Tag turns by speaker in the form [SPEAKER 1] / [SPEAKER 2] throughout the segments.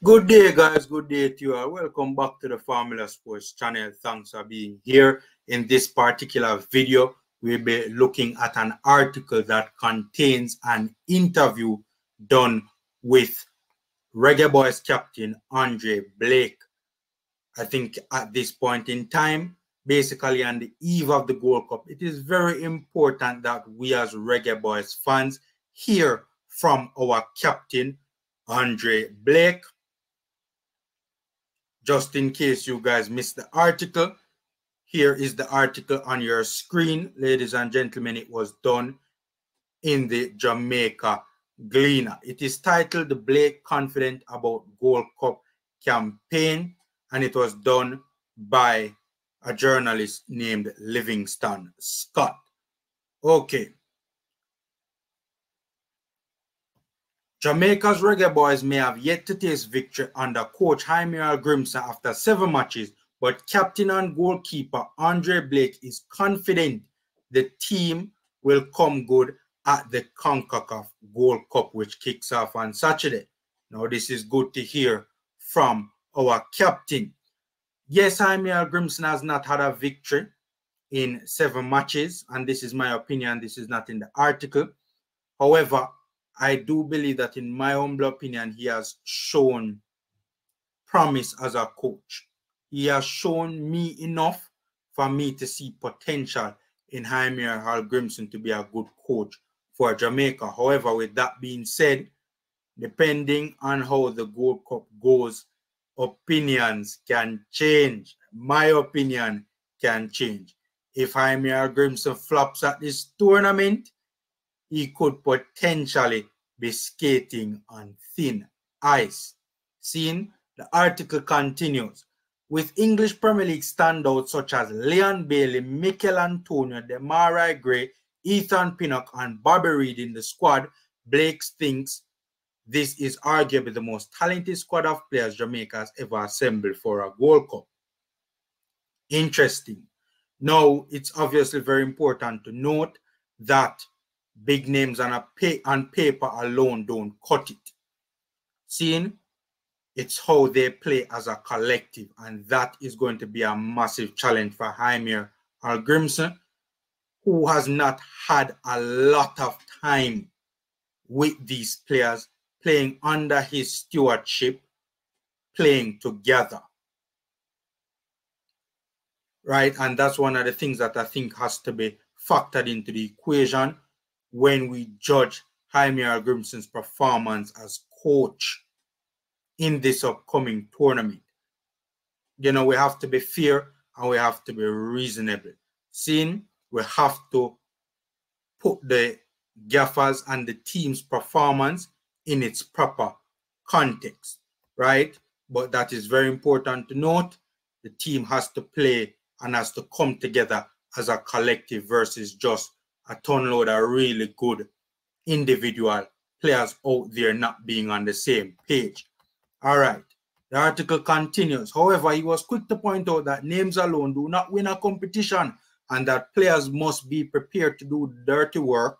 [SPEAKER 1] Good day, guys. Good day to you all. Welcome back to the Formula Sports channel. Thanks for being here. In this particular video, we'll be looking at an article that contains an interview done with Reggae Boyz captain Andre Blake. I think at this point in time, basically on the eve of the Gold Cup, it is very important that we as Reggae Boyz fans hear from our captain Andre Blake. Just in case you guys missed the article, here is the article on your screen. Ladies and gentlemen, it was done in the Jamaica Gleaner. It is titled "The Blake Confident About Gold Cup Campaign," and it was done by a journalist named Livingston Scott. Okay. Jamaica's Reggae Boyz may have yet to taste victory under coach Jaime Grimson after 7 matches, but captain and goalkeeper Andre Blake is confident the team will come good at the CONCACAF Gold Cup, which kicks off on Saturday. Now, this is good to hear from our captain. Yes, Jaime Grimson has not had a victory in 7 matches, and this is my opinion. This is not in the article. However, I do believe that, in my humble opinion, he has shown promise as a coach. He has shown me enough for me to see potential in Jaime Grimson to be a good coach for Jamaica. However, with that being said, depending on how the Gold Cup goes, opinions can change. My opinion can change. If Jaime Grimson flops at this tournament, he could potentially be skating on thin ice. Seeing the article continues. With English Premier League standouts such as Leon Bailey, Mikel Antonio, Demarai Gray, Ethan Pinnock, and Bobby Reid in the squad, Blake thinks this is arguably the most talented squad of players Jamaica has ever assembled for a Gold Cup. Interesting. Now, it's obviously very important to note that big names on paper alone don't cut it. Seeing, it's how they play as a collective, and that is going to be a massive challenge for Jaime Grimson, who has not had a lot of time with these players, playing under his stewardship, playing together. Right? And that's one of the things that I think has to be factored into the equation when we judge Jaime Grimson's performance as coach in this upcoming tournament. You know, we have to be fair and we have to be reasonable. Seeing, we have to put the gaffers and the team's performance in its proper context, right? But that is very important to note. The team has to play and has to come together as a collective versus just a ton load of really good individual players out there not being on the same page. All right. The article continues. However, he was quick to point out that names alone do not win a competition and that players must be prepared to do dirty work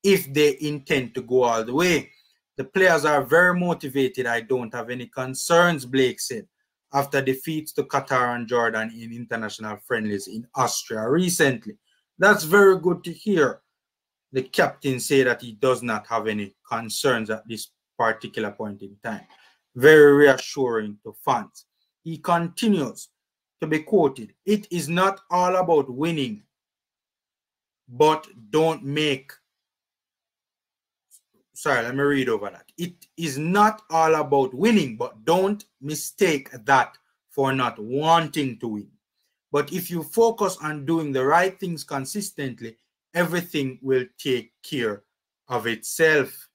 [SPEAKER 1] if they intend to go all the way. The players are very motivated. I don't have any concerns, Blake said, after defeats to Qatar and Jordan in international friendlies in Austria recently. That's very good to hear. The captain said that he does not have any concerns at this particular point in time. Very reassuring to fans. He continues to be quoted, "It is not all about winning, but don't make..." Sorry, let me read over that. "It is not all about winning, but don't mistake that for not wanting to win. But if you focus on doing the right things consistently, everything will take care of itself."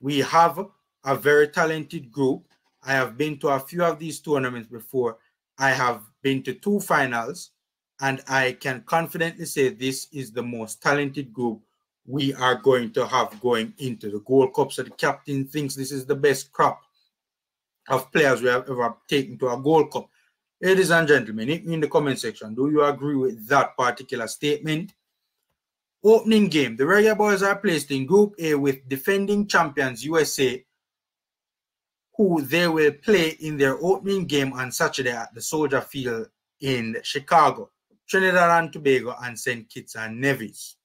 [SPEAKER 1] We have a very talented group. I have been to a few of these tournaments before. I have been to 2 finals, and I can confidently say this is the most talented group we are going to have going into the Gold Cup. So the captain thinks this is the best crop of players we have ever taken to a Gold Cup. Ladies and gentlemen, hit me in the comment section. Do you agree with that particular statement? Opening game, the Reggae Boyz are placed in Group A with defending champions USA, who they will play in their opening game on Saturday at the Soldier Field in Chicago, Trinidad and Tobago, and St. Kitts and Nevis.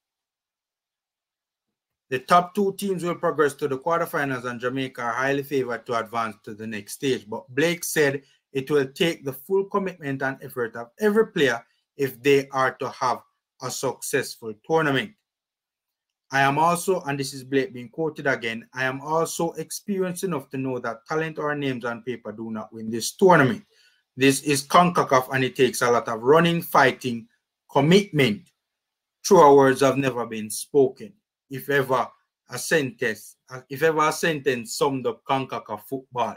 [SPEAKER 1] The top 2 teams will progress to the quarterfinals, and Jamaica are highly favored to advance to the next stage. But Blake said it will take the full commitment and effort of every player if they are to have a successful tournament. I am also, and this is Blake being quoted again, I am also experienced enough to know that talent or names on paper do not win this tournament. This is CONCACAF, and it takes a lot of running, fighting, commitment. Truer words have never been spoken. If ever a sentence summed up CONCACAF football,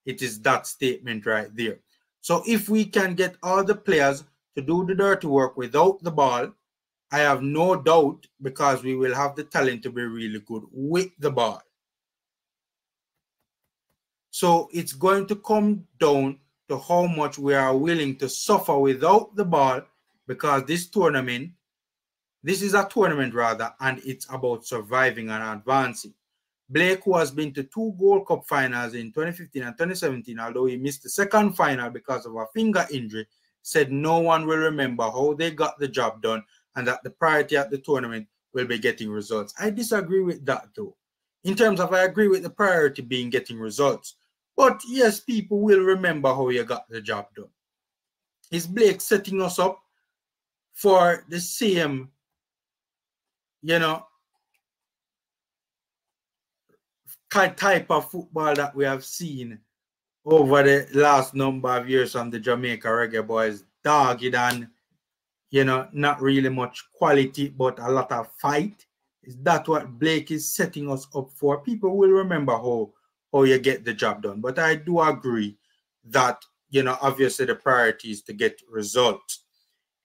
[SPEAKER 1] it is that statement right there. So if we can get all the players to do the dirty work without the ball, I have no doubt, because we will have the talent to be really good with the ball. So it's going to come down to how much we are willing to suffer without the ball, because this is a tournament rather, and it's about surviving and advancing. Blake, who has been to 2 Gold Cup finals in 2015 and 2017, although he missed the second final because of a finger injury, said no one will remember how they got the job done and that the priority at the tournament will be getting results. I disagree with that though. In terms of, I agree with the priority being getting results. But yes, people will remember how you got the job done. Is Blake setting us up for the same, type of football that we have seen over the last number of years from the Jamaica Reggae Boyz? Dogged and, not really much quality, but a lot of fight. Is that what Blake is setting us up for? People will remember how you get the job done. But I do agree that, obviously the priority is to get results.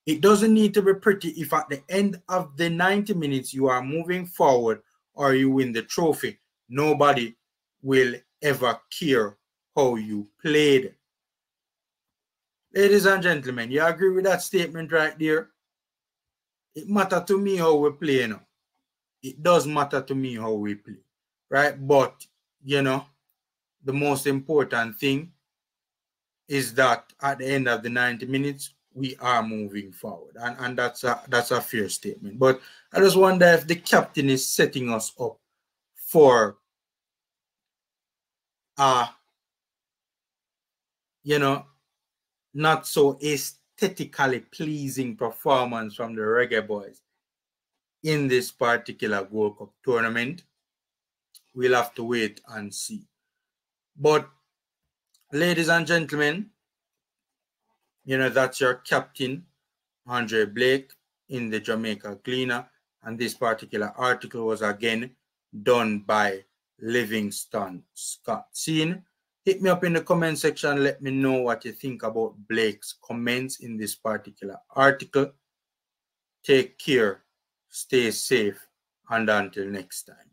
[SPEAKER 1] It doesn't need to be pretty if at the end of the 90 minutes you are moving forward or you win the trophy. Nobody will ever care how you played. Ladies and gentlemen, you agree with that statement right there? It matters to me how we play now. It does matter to me how we play, right? But, the most important thing is that at the end of the 90 minutes, we are moving forward. And that's a fair statement. But I just wonder if the captain is setting us up for, not so aesthetically pleasing performance from the Reggae Boyz in this particular Gold Cup tournament. We'll have to wait and see. But ladies and gentlemen, that's your captain, Andre Blake, in the Jamaica Gleaner. And this particular article was again done by Livingston Scott. Hit me up in the comment section. Let me know what you think about Blake's comments in this particular article. Take care, stay safe, and until next time.